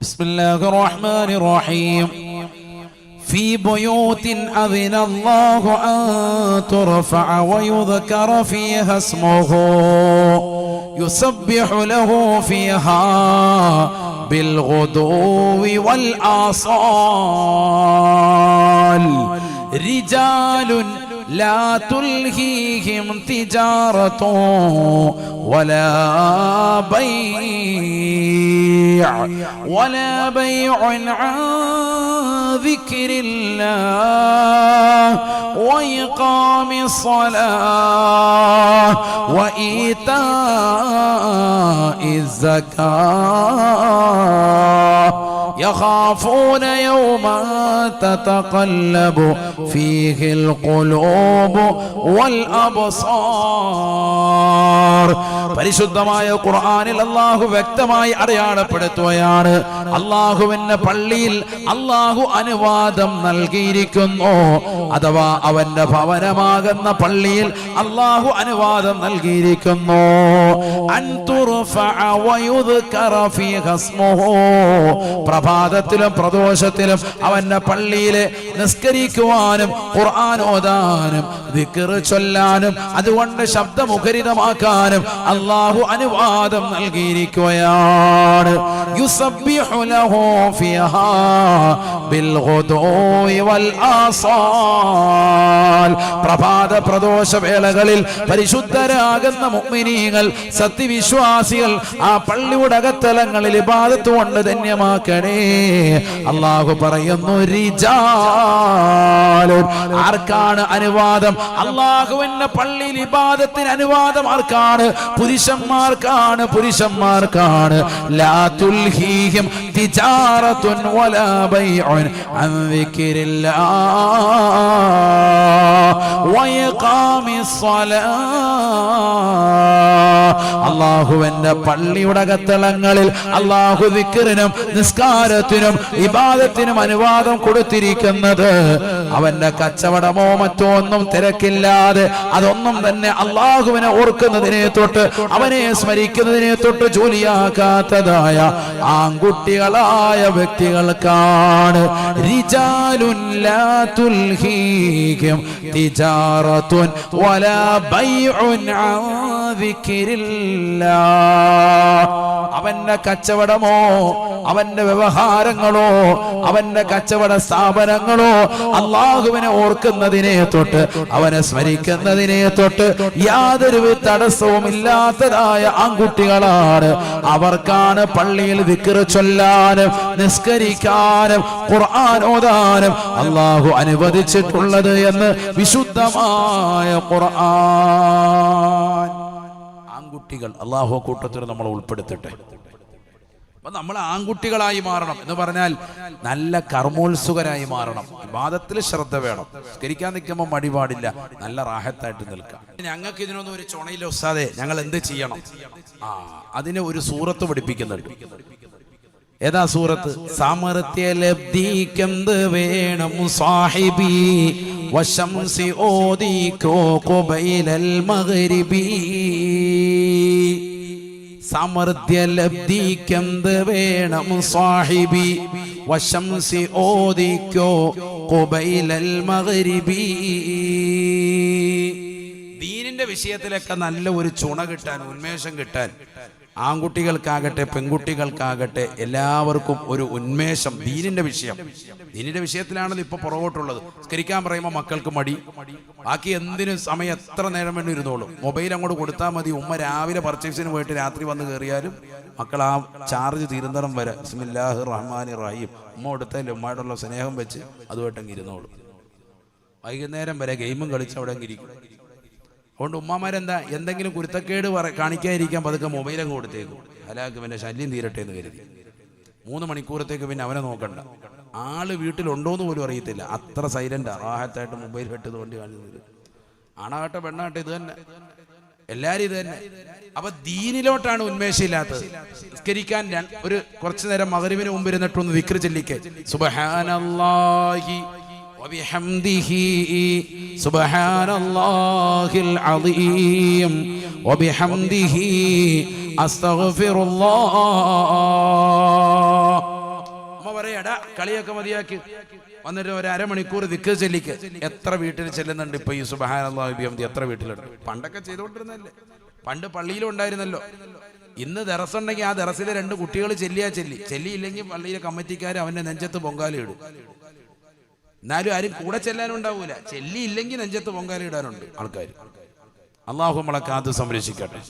بسم الله الرحمن الرحيم في بيوت أذن الله أن ترفع ويذكر فيها اسمه يسبح له فيها بالغدو والآصال رجال لا تلهيهم تجارة ولا بيع عن ذكر الله وإقام الصلاة وإيتاء الزكاة يخافون يوما تتقلب فيه القلوب والأبصار. പരിശുദ്ധമായ ഖുർആനിൽ അല്ലാഹു വ്യക്തമായി അടയാളപ്പെടുത്തുകയാണ്, അല്ലാഹുവിന്റെ പള്ളിയിൽ അല്ലാഹു അനുവാദം നൽകിയിരിക്കുന്നു. അഥവാ അവന്റെ ഭവനമാകുന്ന പള്ളിയിൽ അല്ലാഹു അനുവാദം നൽകിയിരിക്കുന്നു. അൻ തുർഫഅ വയുദ്കറ ഫീഹാ ഇസ്മുഹു, പ്രഭാതത്തിലും പ്രദോഷത്തിലും അവന്റെ പള്ളിയിൽ നിസ്കരിക്കുവാനും ഖുർആൻ ഓതാനും ദിക്ർ ചൊല്ലാനും അതുകൊണ്ട് ശബ്ദമുഖരിതമാക്കാനും അല്ലാഹു അനുവാദം നൽകിയിരിക്കുകയാണ്. യുസബ്ബിഹു ലഹു ഫിഹാ ബിൽഗുദൂഇ വൽ ആസാൽ, പ്രഭാത പ്രദോഷ വേളകളിൽ പരിശുദ്ധരാകുന്ന മുഅ്മിനീങ്ങൾ സത്യവിശ്വാസികൾ ആ പള്ളിയുടെ അകത്തലങ്ങളിൽ ഇബാദത്ത് കൊണ്ട് ധന്യമാക്കണേ. അല്ലാഹു പറയുന്നു, റിജാലുൻ, ആർക്കാണ് അനുവാദം? അല്ലാഹുവിന്റെ പള്ളിയിൽ ഇബാദത്തിന് അനുവാദം ആർക്കാണ്? പുരുഷന്മാർക്കാണ്, പുരുഷന്മാർക്കാണ്. ലാ തുൽഹീഹിം തിജാറത്തുൻ വലാ ബൈഉൻ അൻ ദിക്രില്ലാഹ് വഇഖാമിസ് സ്വലാഹ്. അല്ലാഹുവിന്റെ പള്ളിയുടെ അകത്തളങ്ങളിൽ അല്ലാഹു ദിക്റിനും നിസ്കാരത്തിനും ഇബാദത്തിനും അനുവാദം കൊടുത്തിരിക്കുന്നത് അവന്റെ കച്ചവടമോ മറ്റോ ഒന്നും തിരക്കില്ലാതെ അതൊന്നും തന്നെ അല്ലാഹുവിനെ ഓർക്കുന്നതിനെ തൊട്ട് അവനെ സ്മരിക്കുന്നതിനെ തൊട്ട് ജോലിയാക്കാത്തതായ ആൺകുട്ടികളായ വ്യക്തികൾക്കാണ്. റിജാലുൻ ലാ തുൽഹീഹിം തിജാറത്തുൻ വലാ ബൈഉൻ അൻ ദിക്രില്ലാഹ്. അവന്റെ കച്ചവടമോ അവന്റെ വ്യവഹാരങ്ങളോ അവന്റെ കച്ചവട സ്ഥാപനങ്ങളോ അല്ലാഹുവിനെ ഓർക്കുന്നതിനെ തൊട്ട് അവനെ സ്മരിക്കുന്നതിനെ തൊട്ട് യാതൊരു തടസ്സവും ഇല്ലാത്തതായ ആൺകുട്ടികളാണ്. അവർക്കാണ് പള്ളിയിൽ ദിക്ർ ചൊല്ലാനും നിസ്കരിക്കാനും ഖുർആൻ ഓതാനും അല്ലാഹു അനുവദിച്ചിട്ടുള്ളത് എന്ന് വിശുദ്ധമായ ഖുർആൻ. ആൺകുട്ടികൾ അല്ലാഹു കൂട്ടത്തിൽ നമ്മൾ ഉൾപ്പെടുത്തട്ടെ. അപ്പൊ നമ്മൾ ആൺകുട്ടികളായി മാറണം എന്ന് പറഞ്ഞാൽ നല്ല കർമ്മോത്സുകരായി മാറണം. ഇബാദത്തിൽ ശ്രദ്ധ വേണം. സ്കരിക്കാൻ നിൽക്കുമ്പോൾ മടി പാടില്ല, നല്ല റാഹത്തായിട്ട് നിൽക്കാം. ഞങ്ങൾക്ക് ഇതിനൊന്നും ഒരു ചുണയില്ല ഉസ്താദേ, ഞങ്ങൾ എന്ത് ചെയ്യണം? അതിന് ഒരു സൂറത്ത് പഠിപ്പിക്കുന്നുണ്ട്. ഏതാ സൂറത്ത്? സാമർത്ഥ്യലബ്ധിക്കെന്ത് വേണം സാഹിബി വശംസി ഓദിക്കോ ഖുബൈലൽ മഗ്രിബി. സാമർത്ഥ്യലബ്ധിക്കെന്ത് വേണം സാഹിബി വശംസി ഓദിക്കോ ഖുബൈലൽ മഗ്രിബി. ദീനിന്റെ വിഷയത്തിലൊക്കെ നല്ല ഒരു ചുണ കിട്ടാൻ, ഉന്മേഷം കിട്ടാൻ, ആൺകുട്ടികൾക്കാകട്ടെ പെൺകുട്ടികൾക്കാകട്ടെ എല്ലാവർക്കും ഒരു ഉന്മേഷം ദീനിന്റെ വിഷയത്തിലാണല്ലോ ഇപ്പൊ പുറകോട്ടുള്ളത്. സ്കരിക്കാൻ പറയുമ്പോൾ മക്കൾക്ക് മടി, ബാക്കി എന്തിനും സമയം എത്ര നേരം വേണ്ടി ഇരുന്നോളും. മൊബൈൽ അങ്ങോട്ട് കൊടുത്താൽ മതി. ഉമ്മ രാവിലെ പർച്ചേസിന് പോയിട്ട് രാത്രി വന്ന് കയറിയാലും മക്കൾ ആ ചാർജ് തീരുന്നേരം വരെ ബിസ്മില്ലാഹിർ റഹ്മാനിർ റഹീം ഉമ്മ കൊടുത്താലും ഉമ്മയോടുള്ള സ്നേഹം വെച്ച് അതുമായിട്ടങ്ങ് ഇരുന്നോളും. വൈകുന്നേരം വരെ ഗെയിമും കളിച്ച് അവിടെ ഇരിക്കും. അതുകൊണ്ട് ഉമ്മമാരെന്താ, എന്തെങ്കിലും കുരുത്തക്കേട് കാണിക്കാതിരിക്കാൻ പതുക്കെ മൊബൈലൊക്കെ കൊടുത്തേക്കും. ഹലാക്ക് പിന്നെ ശല്യം തീരട്ടെ എന്ന് കരുതി. 3 മണിക്കൂറത്തേക്ക് പിന്നെ അവനെ നോക്കണ്ട. ആള് വീട്ടിലുണ്ടോന്ന് പോലും അറിയത്തില്ല, അത്ര സൈലന്റാ. റാഹത്തായിട്ട് മൊബൈൽ കെട്ട് തോണ്ടി കാണിക്കുന്നത്. ആണാകട്ടെ പെണ്ണാകട്ടെ ഇത് തന്നെ, എല്ലാരും ഇത് തന്നെ. അപ്പൊ ദീനിലോട്ടാണ് ഉന്മേഷം ഇല്ലാത്തത്. നിസ്കരിക്കാൻ ഒരു കുറച്ചു നേരം മഗ്‌രിബിന് മുമ്പ് ഇരുന്നിട്ടൊന്ന് ദിക്ർ ചൊല്ലിക്കേ. സുബ്ഹാനല്ലാഹി وبحمده سبحان الله العظيم وبحمده أستغفر الله. കളിയൊക്കെ മതിയാക്കി വന്നിട്ട് ഒരു അരമണിക്കൂർ ദിക്ർ ചെല്ലിക്ക്. എത്ര വീട്ടിൽ ചെല്ലുന്നുണ്ട് ഇപ്പൊ ഈ സുബ്ഹാനല്ലാഹി ബിഹംദി? എത്ര വീട്ടിലുണ്ട്? പണ്ടൊക്കെ ചെയ്തുകൊണ്ടിരുന്നല്ലേ, പണ്ട് പള്ളിയിലും ഉണ്ടായിരുന്നല്ലോ. ഇന്ന് ദറസുണ്ടെങ്കിൽ ആ ദറസിലെ 2 കുട്ടികൾ ചെല്ലിയില്ലെങ്കിൽ പള്ളിയിലെ കമ്മിറ്റിക്കാർ അവന്റെ നെഞ്ചത്ത് പൊങ്കാലയിടും. എന്നാലും ആരും കൂടെ ചെല്ലാനുണ്ടാവൂല. ചെല്ലിയില്ലെങ്കിൽ നെഞ്ചത്ത് പൊങ്കാലയിടാനുണ്ട് ആൾക്കാർ. അള്ളാഹു നമ്മളെ കാത്ത് സംരക്ഷിക്കട്ടെ.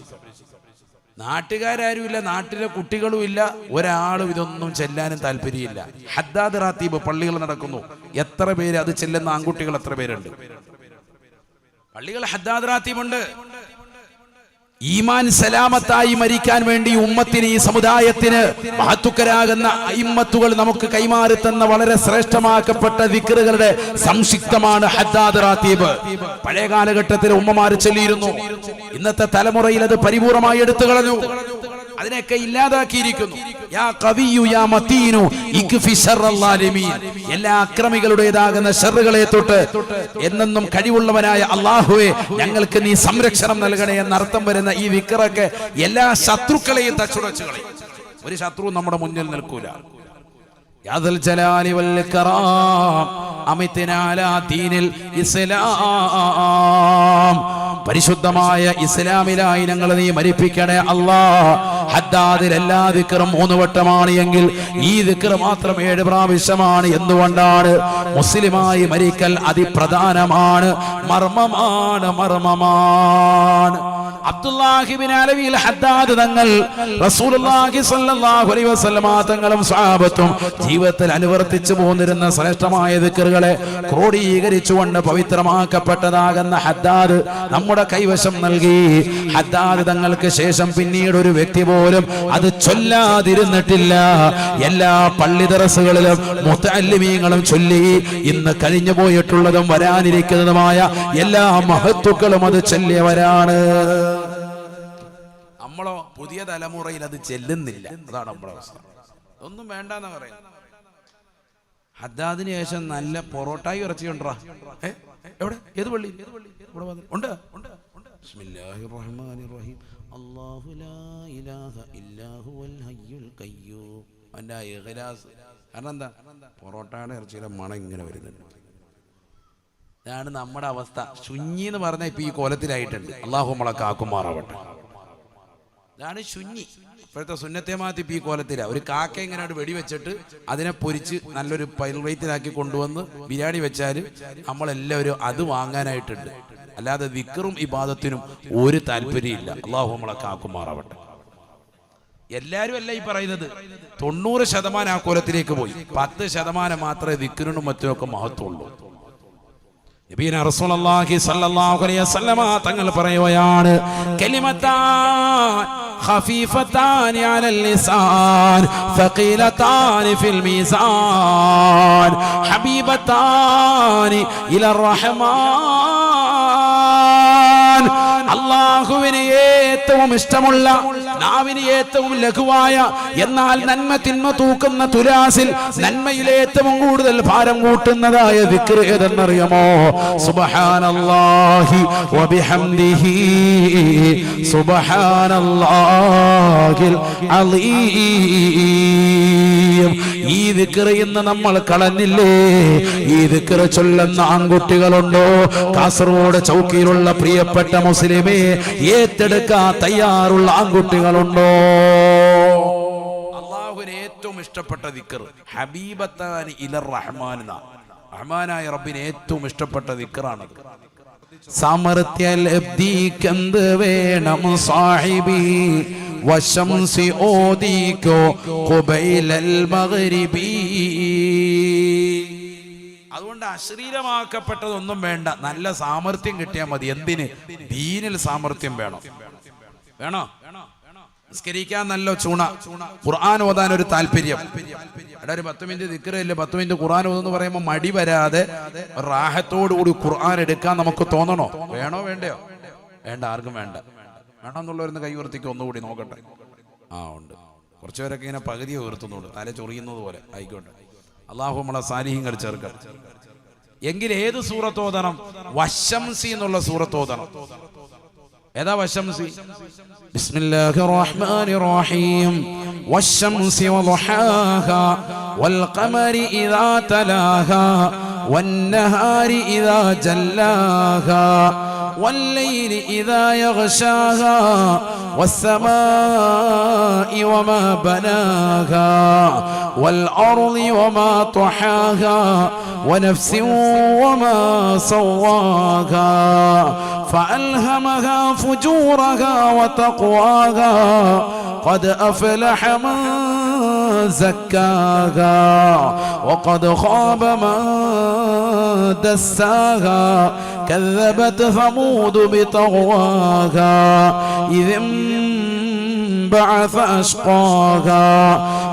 നാട്ടുകാരും ഇല്ല, നാട്ടിലെ കുട്ടികളും ഇല്ല, ഒരാളും ഇതൊന്നും ചെല്ലാനും താല്പര്യമില്ല. ഹദ്ദാദ് റാത്തീബ് പള്ളികൾ നടക്കുന്നു. എത്ര പേര് അത് ചെല്ലുന്ന ആൺകുട്ടികൾ എത്ര പേരുണ്ട്? പള്ളികൾ ഹദ്ദാദ് റാത്തീബുണ്ട്. ഈമാൻ സലാമത്തായി മരിക്കാൻ വേണ്ടി ഉമ്മത്തിന്, ഈ സമുദായത്തിന് മഹത്തുക്കരാകുന്ന അയിമ്മത്തുകൾ നമുക്ക് കൈമാറി തന്ന വളരെ ശ്രേഷ്ഠമാക്കപ്പെട്ട ദിക്റുകളുടെ സംക്ഷിപ്തമാണ് ഹദ്ദാദ് റാത്തീബ്. പഴയ കാലഘട്ടത്തിൽ ഉമ്മമാര് ചൊല്ലിയിരുന്നു. ഇന്നത്തെ തലമുറയിൽ അത് പരിപൂർണമായി എടുത്തു കളഞ്ഞു. അതിനെയൊക്കെ ഇല്ലാതാക്കിയിരിക്കുന്നു. യാ ഖവിയ്യു യാ മതീനു ഇക്ഫി ശർറൽ ളാലിമീൻ. എല്ലാ അക്രമികളുടേതാകുന്ന ഷർറുകളെ തൊട്ട് എന്നെന്നും കഴിവുള്ളവനായ അല്ലാഹുവേ ഞങ്ങൾക്ക് നീ സംരക്ഷണം നൽകണേ എന്നർത്ഥം വരുന്ന ഈ വിക്റൊക്കെ എല്ലാ ശത്രുക്കളെയും തച്ചുടച്ചു കളയും. ഒരു ശത്രു നമ്മുടെ മുന്നിൽ നിൽക്കൂല. യാദൽ ജലാലി വൽ ഇക്റാം അമിത്നാ അലാ ദീനിൽ ഇസ്ലാം. പരിശുദ്ധമായ ഇസ്ലാമിലായി ഞങ്ങൾ നീ മരിപ്പിക്കണേ അല്ലാ. ഹദ്ദാദിൽ എല്ലാ ദിക്റും 3 വട്ടമാണ് എങ്കിൽ ഈ ദിക്ർ മാത്രം 7 പ്രാവശ്യമാണ്. എന്തുകൊണ്ടാണ്? മുസ്ലിമായി മരിക്കൽ അതിപ്രധാനമാണ്, മർമ്മമാണ്. അബ്ദുല്ലാഹി ഇബ്നു അലവിൽ ഹദ്ദാദ് തങ്ങൾ റസൂലുള്ളാഹി സ്വല്ലല്ലാഹു അലൈഹി വസല്ലമ തങ്ങളും സ്വഹാബത്തും ജീവിതത്തിൽ അനുവർത്തിച്ചു പോന്നിരുന്ന ശ്രേഷ്ഠമായ ദിക്റുകളെ ക്രോഡീകരിച്ചുകൊണ്ട് പവിത്രമാക്കപ്പെട്ടതാകുന്ന ഹദ്ദാദ് നമ്മുടെ കൈവശം നൽകി. ഹദ്ദാദ് തങ്ങൾക്ക് ശേഷം പിന്നീട് ഒരു വ്യക്തി പോലും അത് ചൊല്ലാതിരുന്നിട്ടില്ല. എല്ലാ പള്ളി ദറസുകളിലും മുതഅല്ലിമീങ്ങളും ചൊല്ലി. ഇന്ന് കഴിഞ്ഞു പോയിട്ടുള്ളതും വരാനിരിക്കുന്നതുമായ എല്ലാ മഹത്തുക്കളും അത് ചൊല്ലിയവരാണ്. നമ്മളോ പുതിയ തലമുറയിൽ അത് ചെല്ലുന്നില്ല. അതാണ് നമ്മുടെ അവസ്ഥ. ഒന്നും വേണ്ടെന്ന് പറയുന്നത്. ഹദ്ദാദിന് ശേഷം നല്ല പൊറോട്ടായി ഇറച്ചി കൊണ്ടാ. എവിടെ? ഏത് പള്ളി? ഉണ്ട്. ബിസ്മില്ലാഹിർ റഹ്മാനിർ റഹീം. അല്ലാഹു ലാ ഇലാഹ ഇല്ലാ ഹുവൽ ഹയ്യുൽ ഖയ്യൂം. അന്റെ ഇഖ്ലാസ്. കാരണം എന്താ? പൊറോട്ടയുടെ ഇറച്ചിയുടെ മണം ഇങ്ങനെ വരുന്നുണ്ട്. ഇതാണ് നമ്മുടെ അവസ്ഥ. ശുഞ്ഞി എന്ന് പറഞ്ഞാൽ ഇപ്പൊ ഈ കോലത്തിലായിട്ടുണ്ട്. അല്ലാഹു നമ്മളെ കാക്കുമാറാവട്ടെ. ഇതാണ് ശുഞ്ഞി. ഇപ്പോഴത്തെ സുന്നത്തേമാത്തി ഇപ്പൊ ഈ കോലത്തില. ഒരു കാക്ക ഇങ്ങനെ വെടിവെച്ചിട്ട് അതിനെ പൊരിച്ച് നല്ലൊരു പൈൽറേറ്റിലാക്കി കൊണ്ടുവന്ന് ബിരിയാണി വെച്ചാൽ നമ്മളെല്ലാവരും അത് വാങ്ങാനായിട്ടുണ്ട്. അല്ലാതെ ദിക്റും ഇബാദത്തിനും ഒരു താല്പര്യമില്ല. അല്ലാഹു നമ്മളെ കാക്കുമാറാവട്ടെ. എല്ലാരും അല്ല ഈ പറയുന്നത്. 90% ആ കോലത്തിലേക്ക് പോയി. 10% മാത്രമേ ദിക്റിനും മറ്റുമൊക്കെ മഹത്വമുള്ളൂ. നബിയന റസൂലുള്ളാഹി സ്വല്ലല്ലാഹു അലൈഹി വസല്ലമ തങ്ങൾ പറയുകയാണ്, കലിമത്താൻ ഖഫീഫത്താൻ അലൽ ലിസാൻ സഖീലത്താൻ ഫിൽ മീസാൻ ഹബീബത്താൻ ഇലർ റഹ്മാൻ. അല്ലാഹുവിനെ ഏറ്റവും ഇഷ്ടമുള്ള, നാവിന് ഏറ്റവും ലഘുവായ, എന്നാൽ നന്മ തിന്മ തൂക്കുന്ന തുലാസിൽ നന്മയിൽ ഏറ്റവും കൂടുതൽ ഭാരം കൂട്ടുന്നതായ ദിക്ർ ഏതെന്നറിയാമോ? സുബ്ഹാനല്ലാഹി വബിഹംദിഹി സുബ്ഹാനല്ലാഹിൽ അലീം. ഈ ദിക്ർ ഇന്ന് നമ്മൾ കളഞ്ഞില്ലേ? ഈ ദിക്ർ ചൊല്ലുന്ന ആൺകുട്ടികളുണ്ടോ? കാസർഗോഡ് ചൗക്കിയിലുള്ള പ്രിയപ്പെട്ട മുസ്ലിമേ, ഏറ്റെടുക്കാൻ തയ്യാറുള്ള ആൺകുട്ടികളുണ്ടോ? അല്ലാഹുവിന് ഏറ്റവും ഇഷ്ടപ്പെട്ട ദിക്ർ ഹബീബത്താനി ഇലർ റഹ്മാൻ. റഹ്മാനായ റബ്ബിന് ഏറ്റവും ഇഷ്ടപ്പെട്ട ദിക്റാണ്. സമർത്യലബ്ദിക്കെന്ത് വേണം സാഹിബി വശംസി ഓദിക്കോ ഖുബൈലൽ മഗ്രിബി. അതുകൊണ്ട് അശ്ലീലമാക്കപ്പെട്ടതൊന്നും വേണ്ട. നല്ല സാമർത്ഥ്യം കിട്ടിയാൽ മതി. എന്തിന്? ദീനിൽ സാമർത്ഥ്യം വേണോ? നിസ്കരിക്കാൻ നല്ല ചൂണ, ഖുർആൻ ഓതാൻ ഒരു താല്പര്യം. അവിടെ ഒരു 10 മിനിറ്റ് ദിക്റില്ല, 10 മിനിറ്റ് ഖുർആൻ ഓതെന്ന് പറയുമ്പോൾ മടി വരാതെ റാഹത്തോടുകൂടി ഖുർആൻ എടുക്കാൻ നമുക്ക് തോന്നണോ? വേണോ വേണ്ടയോ? വേണ്ട, ആർക്കും വേണ്ട. വേണമെന്നുള്ളവരൊന്ന് കൈ ഉയർത്തിക്ക് ഒന്നുകൂടി നോക്കട്ടെ. ഉണ്ട്. കുറച്ചുപേരൊക്കെ ഇങ്ങനെ പകുതി ഉയർത്തുന്നുണ്ട്, തല ചൊറിയുന്നത് പോലെ. ആയിക്കോട്ടെ, അള്ളാഹു നമ്മളെ സാലിഹ്യങ്ങൾ ചേർക്കട്ടെ. എങ്കിൽ ഏത് സൂറത്ത് ഓതണം? വശംസി എന്നുള്ള സൂറത്ത് ഓതണം. ഏതാ വശംസി? ബിസ്മില്ലാഹിർ റഹ്മാനിർ റഹീം. വശംസി വദുഹാഹാ വൽ ഖമരി ഇദാ തലാഹാ വന്നഹാരി ഇദാ ജല്ലാഹാ والليل إذا يغشاها والسماء وما بناها والأرض وما طحاها ونفس وما سواها فألهمها فجورها وتقواها قد أفلح من زكاها وقد خاب من دساها كذبت ثمود بطغواها إذ انبعث أشقاها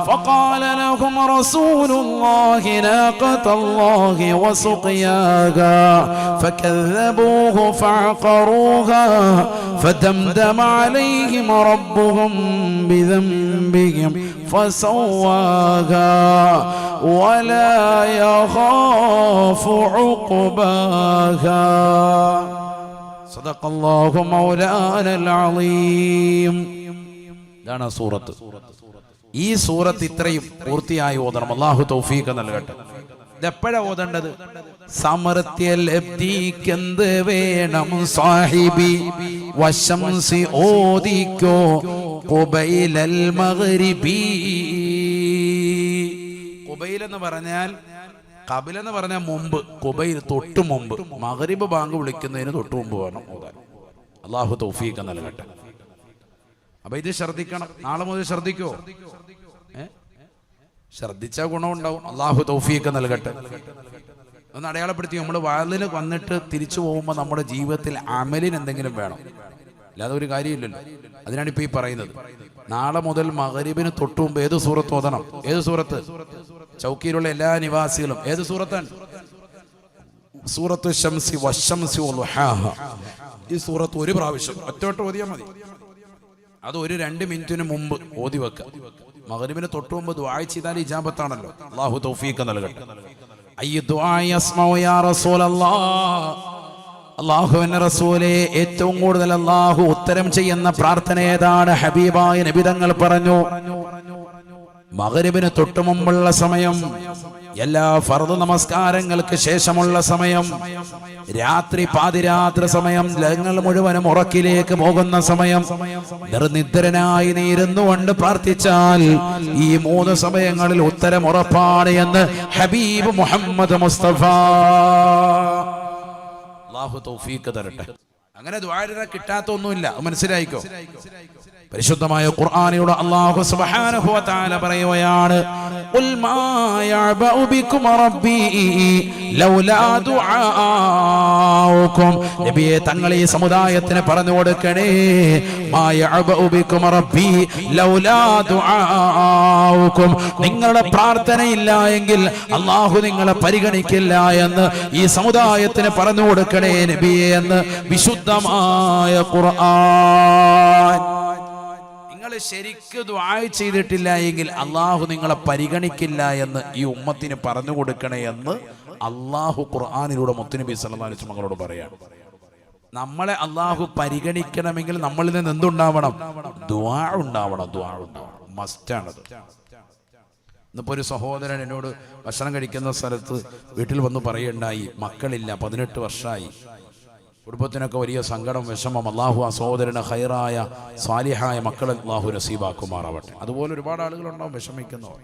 فقال لهم رسول الله ناقة الله وسقياها فكذبوه فعقروها فدمدم عليهم ربهم بذنبهم فسواها ولا يخاف عقباها صدق الله مولانا العظيم. ഇതാണ് സൂറത്ത്. ഈ സൂറത്ത് ഇത്രയും പൂർത്തിയായി ഓതണം. അല്ലാഹു തൗഫീഖ് നൽകട്ടെ. ഇതെപ്പോഴാ ഓതേണ്ടത്? സമർത്യലബ്ധിക്കെന്ത് വേണം സാഹിബി വശംസി ഓദിക്കോ ഖുബൈലൽ മഗ്രിബി. ഖുബൈൽ എന്ന് പറഞ്ഞാൽ, ഖബിൽ എന്ന് പറഞ്ഞാൽ മുമ്പ്, ഖുബൈൽ തൊട്ട് മുമ്പ്, മഗ്രിബ് ബാങ്ക് വിളിക്കുന്നതിന് തൊട്ട് മുമ്പ് വേണം ഓതാൻ. അല്ലാഹു തൗഫീഖ് നൽകട്ടെ. അപ്പൊ ഇത് ശ്രദ്ധിക്കണം. നാളെ മുതൽ ശ്രദ്ധിക്കോ? ശ്രദ്ധിച്ച ഗുണമുണ്ടാവും. അല്ലാഹു തൗഫീഖ് നൽകട്ടെ. ഒന്ന് അടയാളപ്പെടുത്തി. നമ്മൾ വാതിന് വന്നിട്ട് തിരിച്ചു പോകുമ്പോൾ നമ്മുടെ ജീവിതത്തിൽ അമലിന് എന്തെങ്കിലും വേണം, അല്ലാതെ ഒരു കാര്യമില്ലല്ലോ. അതിനാണ് ഇപ്പൊ ഈ പറയുന്നത്. നാളെ മുതൽ മഗ്രിബിന് തൊട്ട് മുമ്പ് ഏത് സൂറത്ത് ഓതണം? ഏത് സൂറത്ത്? ചൗക്കിയിലുള്ള എല്ലാ നിവാസികളും ഏത് സൂറത്താണ്? സൂറത്തു ശംസി വശംസി വദുഹാഹാ. ഈ സൂറത്ത് ഒരു പ്രാവശ്യം ഒറ്റവട്ടം ഓതിയാൽ മതി. അത് ഒരു 2 മിനിറ്റിന് മുമ്പ് ഓതി വെക്കുക. മഗ്രിബിന് തൊട്ട് മുമ്പ് ദുആ ചെയ്താൽ ഇജാബത്താണല്ലോ. അല്ലാഹു തൗഫീഖ് നൽകട്ടെ. അയ്യ ദുആ യസ്മഉ യാ റസൂലല്ലാഹ്. അല്ലാഹുവിന്റെ റസൂലേ, ഏറ്റവും കൂടുതൽ അല്ലാഹു ഉത്തരം ചെയ്യുന്ന പ്രാർത്ഥന ഏതാണ്? ഹബീബായ നബി തങ്ങൾ പറഞ്ഞു, മഗ്രിബിന് തൊട്ട് മുമ്പുള്ള സമയം, എല്ലാ ഫർദ് നമസ്കാരങ്ങൾക്ക് ശേഷമുള്ള സമയം, രാത്രി പാതിരാത്രി സമയം, ജനങ്ങൾ മുഴുവനും ഉറക്കിലേക്ക് പോകുന്ന സമയം, നിർനിദ്രനായി നീ ഇരുന്നുകൊണ്ട് പ്രാർത്ഥിച്ചാൽ ഈ 3 സമയങ്ങളിൽ ഉത്തരം ഉറപ്പാണ് എന്ന് ഹബീബ് മുഹമ്മദ് മുസ്തഫ. അല്ലാഹു തൗഫീഖ് തരട്ടെ. അങ്ങനെ ദുആ കിട്ടാത്ത ഒന്നുമില്ല, മനസ്സിലായിക്കോ. പരിശുദ്ധമായ ഖുർആനിലൂടെ അല്ലാഹു സുബ്ഹാനഹു വ തആല പറയുകയാണ്, ഖുൽ മാ യഅബഉ ബികും റബ്ബി ലൗലാ ദുആഉകും. നബിയെ, തങ്ങൾ ഈ സമുദായത്തിന് പറഞ്ഞു കൊടുക്കണേ, മാ യഅബഉ ബികും റബ്ബി ലൗലാ ദുആഉകും. നിങ്ങളുടെ പ്രാർത്ഥനയില്ല എങ്കിൽ അല്ലാഹു നിങ്ങളെ പരിഗണിക്കില്ല എന്ന് ഈ സമുദായത്തിന് പറഞ്ഞു കൊടുക്കണേ നബിയെ എന്ന് വിശുദ്ധമായ ഖുർആൻ. ശരിക്ക് ദുആ ചെയ്തിട്ടില്ല എങ്കിൽ അള്ളാഹു നിങ്ങളെ പരിഗണിക്കില്ല എന്ന് ഈ ഉമ്മത്തിന് പറഞ്ഞു കൊടുക്കണേ എന്ന് അള്ളാഹു ഖുർആനിലൂടെ മുത്തുനബി സല്ലല്ലാഹു അലൈഹി വസല്ലം മകളോട് പറയാണ്. നമ്മളെ അള്ളാഹു പരിഗണിക്കണമെങ്കിൽ നമ്മളിൽ നിന്ന് എന്തുണ്ടാവണം? ദുആ ഉണ്ടാവണം. ദുആ ഉണ്ടാവണം, മസ്റ്റാണത്. ഇന്നിപ്പോ ഒരു സഹോദരൻ എന്നോട് ഭക്ഷണം കഴിക്കുന്ന സ്ഥലത്ത് വീട്ടിൽ വന്ന് പറയുണ്ടായി, മക്കളില്ല, 18 വർഷമായി, കുടുംബത്തിനൊക്കെ വലിയ സങ്കടം, വിഷമം. അള്ളാഹു ആ സഹോദരന് ഖൈറായ സ്വാലിഹായ മക്കളെ അള്ളാഹു നസീബാക്കുമാറാവട്ടെ. അതുപോലെ ഒരുപാട് ആളുകളുണ്ടാവും വിഷമിക്കുന്നവർ.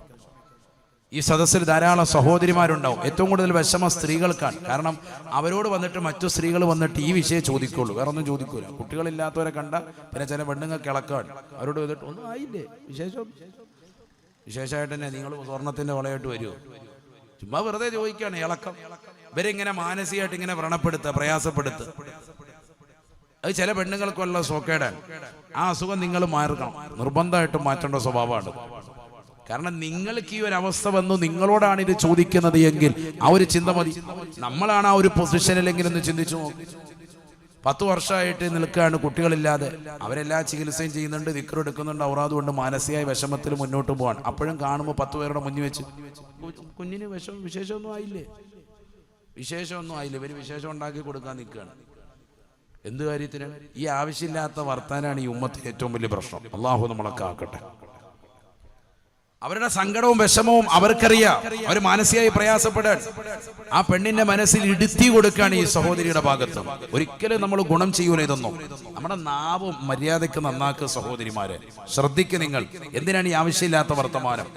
ഈ സദസ്സിൽ ധാരാളം സഹോദരിമാരുണ്ടാവും. ഏറ്റവും കൂടുതൽ വിഷമം സ്ത്രീകൾക്കാണ്. കാരണം അവരോട് വന്നിട്ട് മറ്റു സ്ത്രീകൾ വന്നിട്ട് ഈ വിഷയം ചോദിക്കുള്ളൂ, വേറെ ഒന്നും ചോദിക്കൂല. കുട്ടികളില്ലാത്തവരെ കണ്ട പിന്നെ ചില പെണ്ണുങ്ങൾക്ക് ഇളക്കാണ്. അവരോട് വന്നിട്ട് ഒന്നും ആയില്ലേ, വിശേഷമായിട്ട് തന്നെ നിങ്ങൾ സ്വർണത്തിന്റെ വളയായിട്ട് വരുമോ? ചുമ്മാ വെറുതെ ചോദിക്കുകയാണ്, ഇളക്കം. ഇവരിങ്ങനെ മാനസികമായിട്ട് ഇങ്ങനെ വ്രണപ്പെടുത്തുക, പ്രയാസപ്പെടുത്തുക. അത് ചില പെണ്ണുങ്ങൾക്കുള്ള സോക്കേടാണ്. ആ അസുഖം നിങ്ങൾ മാറണം, നിർബന്ധമായിട്ടും മാറ്റേണ്ട സ്വഭാവമാണ്. കാരണം നിങ്ങൾക്ക് ഈ ഒരു അവസ്ഥ വന്നു, നിങ്ങളോടാണ് ഇത് ചോദിക്കുന്നത് എങ്കിൽ ആ ഒരു ചിന്ത മതി. നമ്മളാണ് ആ ഒരു പൊസിഷനിലെങ്കിലും ഒന്ന് ചിന്തിച്ചു നോക്കും. 10 വർഷമായിട്ട് നിൽക്കുകയാണ്, കുട്ടികളില്ലാതെ. അവരെല്ലാ ചികിത്സയും ചെയ്യുന്നുണ്ട്, ദിക്ർ എടുക്കുന്നുണ്ട്, ഔറാദ് കൊണ്ട് മാനസികമായ വിഷമത്തിൽ മുന്നോട്ട് പോവാണ്. അപ്പോഴും കാണുമ്പോൾ 10 പേരുടെ മുന്നിൽ വെച്ച് കുഞ്ഞിന് വിശേഷമൊന്നും ആയില്ലേ, വിശേഷമൊന്നും ആയില്ല, ഇവര് വിശേഷം ഉണ്ടാക്കി കൊടുക്കാൻ നിൽക്കുകയാണ്. എന്ത് കാര്യത്തിനാണ്? ഈ ആവശ്യമില്ലാത്ത വർത്താനാണ് ഈ ഉമ്മത്തിന് ഏറ്റവും വലിയ പ്രശ്നം. അള്ളാഹു നമ്മളൊക്കെ ആക്കട്ടെ. അവരുടെ സങ്കടവും വിഷമവും അവർക്കറിയാം. അവർ മാനസികമായി പ്രയാസപ്പെടാൻ ആ പെണ്ണിന്റെ മനസ്സിൽ ഇടുത്തി കൊടുക്കുകയാണ് ഈ സഹോദരിയുടെ ഭാഗത്ത്. ഒരിക്കലും നമ്മൾ ഗുണം ചെയ്യൂല ഇതൊന്നും. നമ്മുടെ നാവും മര്യാദയ്ക്ക് നന്നാക്കുക സഹോദരിമാരെ. ശ്രദ്ധിക്കുക നിങ്ങൾ. എന്തിനാണ് ഈ ആവശ്യമില്ലാത്ത വർത്തമാനം?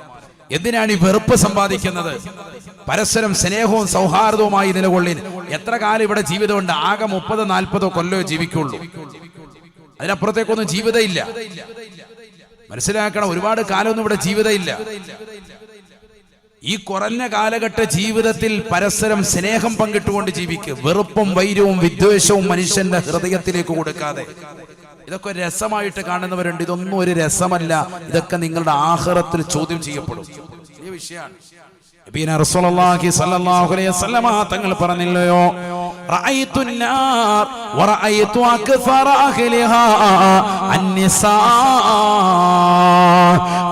എന്തിനാണ് ഈ വെറുപ്പ് സമ്പാദിക്കുന്നത്? പരസ്പരം സ്നേഹവും സൗഹാർദ്ദവുമായി നിലകൊള്ളിൻ. എത്ര കാലം ഇവിടെ ജീവിതമുണ്ട്? ആകെ 30-40 കൊല്ലമേ ജീവിക്കുള്ളൂ. അതിനപ്പുറത്തേക്കൊന്നും ജീവിതമില്ല. മനസ്സിലാക്കണം. ഒരുപാട് കാലമൊന്നും ഇവിടെ ജീവിതമില്ല. ഈ കുറഞ്ഞ കാലഘട്ട ജീവിതത്തിൽ പരസ്പരം സ്നേഹം പങ്കിട്ടുകൊണ്ട് ജീവിക്കുക. വെറുപ്പും വൈരവും വിദ്വേഷവും മനുഷ്യന്റെ ഹൃദയത്തിലേക്ക് കൊടുക്കാതെ. ഇതൊക്കെ രസമായിട്ട് കാണുന്നവരുണ്ട്. ഇതൊന്നും ഒരു രസമല്ല. ഇതൊക്കെ നിങ്ങളുടെ ആഖിറത്തിൽ ചോദ്യം ചെയ്യപ്പെടും. ഈ വിഷയമാണ്. റസൂലുള്ളാഹി സ്വല്ലല്ലാഹു അലൈഹി വസല്ലമ തങ്ങൾ പറഞ്ഞില്ലയോ, റഅയ്തു നാർ വറഅയ്തു അക്സറ അഹ്ലിഹാ അന്നിസാ.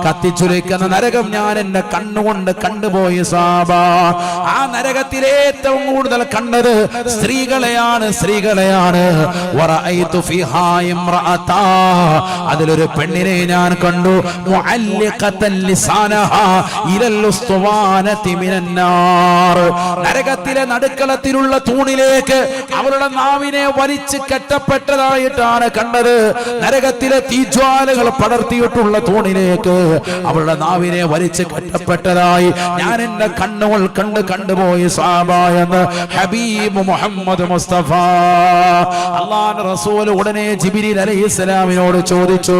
കത്തിച്ചുരയ്ക്കുന്ന നരകം ഞാൻ എന്റെ കണ്ണുകൊണ്ട് കണ്ടുപോയി സാബ. ആ നരകത്തിൽ ഏറ്റവും കൂടുതൽ കണ്ടത് സ്ത്രീകളെയാണ്. വറഅയ്തു ഫിഹാ ഇംറഅതാ. അതിലൊരു പെണ്ണിനെ ഞാൻ കണ്ടു. മുഅല്ലിഖതൻ ലിസാനഹാ ഇലൽ ഉസ്തുവാനതി മിനൻ നാർ. നരകത്തിലെ നടുക്കളത്തിലുള്ള തൂണിലേക്ക് അവളുടെ നാവിനെ വലിച്ചു കെട്ടപ്പെട്ടതായിട്ടാണ് കണ്ടത്. നരകത്തിലെ തീജ്വാലകൾ പടർത്തിയിട്ടുള്ള തൂണിലേക്ക് അവളുടെ നാവിനെ വലിച്ചു കെട്ടപ്പെട്ടതായി ഞാൻ എന്റെ കണ്ണുകൾ കണ്ടുപോയി സാബ എന്ന് ഹബീബ് മുഹമ്മദ് മുസ്തഫ. അല്ലാഹുവിന്റെ റസൂൽ ഉടനെ ജിബ്രീൽ അലൈഹിസ്സലാമിനോട് ചോദിച്ചു,